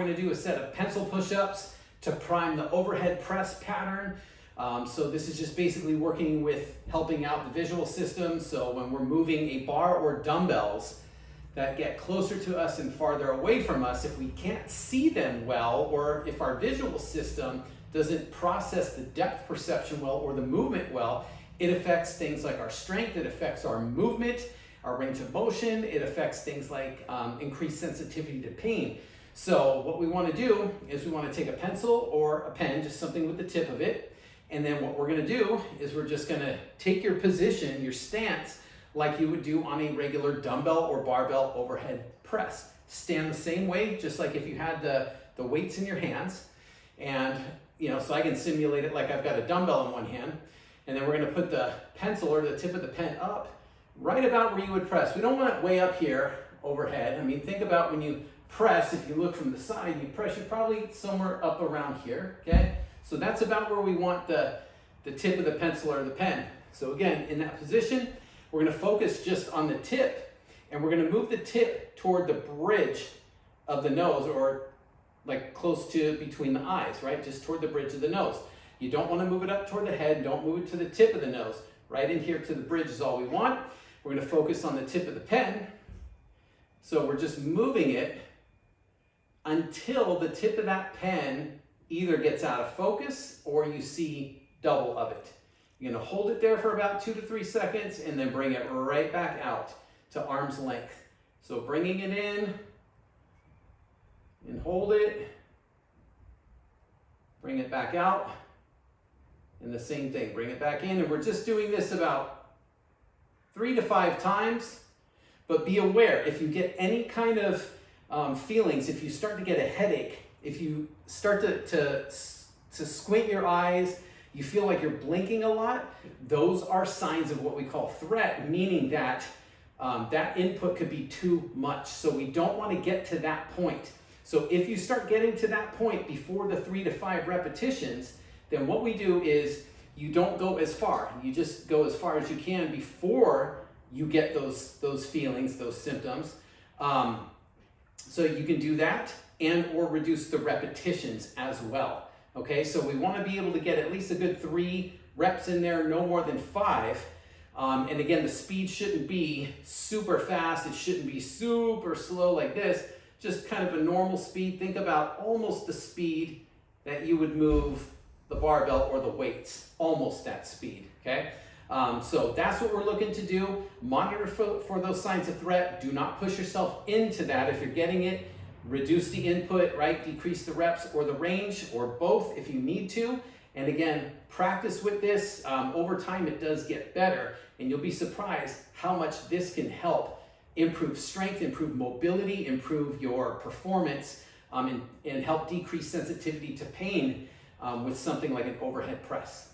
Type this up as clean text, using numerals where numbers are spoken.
We're going to do a set of pencil push-ups to prime the overhead press pattern. So this is just basically working with helping out the visual system. So when we're moving a bar or dumbbells that get closer to us and farther away from us, if we can't see them well, or if our visual system doesn't process the depth perception well or the movement well, it affects things like our strength, it affects our movement, our range of motion, it affects things like increased sensitivity to pain. So what we want to do is we want to take a pencil or a pen, just something with the tip of it, and then what we're going to do is we're just going to take your position, your stance, like you would do on a regular dumbbell or barbell overhead press. Stand the same way, just like if you had the weights in your hands. And so I can simulate it like I've got a dumbbell in one hand, and then we're going to put the pencil or the tip of the pen up right about where you would press. We don't want it way up here overhead. I mean, think about when you press, if you look from the side, you press, you're probably somewhere up around here, okay? So that's about where we want the tip of the pencil or the pen. So again, in that position, we're gonna focus just on the tip, and we're gonna move the tip toward the bridge of the nose, or like close to between the eyes, right? Just toward the bridge of the nose. You don't wanna move it up toward the head, don't move it to the tip of the nose. Right in here to the bridge is all we want. We're gonna focus on the tip of the pen. So we're just moving it until the tip of that pen either gets out of focus or you see double of it. You're gonna hold it there for about 2 to 3 seconds and then bring it right back out to arm's length. So bringing it in and hold it, bring it back out, and the same thing, bring it back in. And we're just doing this about 3 to 5 times, but be aware if you get any kind of feelings, if you start to get a headache, if you start to squint your eyes, you feel like you're blinking a lot, those are signs of what we call threat, meaning that that input could be too much. So we don't want to get to that point. So if you start getting to that point before the 3 to 5 repetitions, then what we do is you don't go as far. You just go as far as you can before you get those feelings, those symptoms. So you can do that and or reduce the repetitions as well. Okay, so we want to be able to get at least a good 3 reps in there, no more than 5. And again, the speed shouldn't be super fast. It shouldn't be super slow like this. Just kind of a normal speed. Think about almost the speed that you would move the barbell or the weights, almost that speed, okay? So that's what we're looking to do. Monitor for those signs of threat. Do not push yourself into that. If you're getting it, reduce the input, right? Decrease the reps or the range, or both if you need to. And again, practice with this. Over time, it does get better, and you'll be surprised how much this can help improve strength, improve mobility, improve your performance, and help decrease sensitivity to pain with something like an overhead press.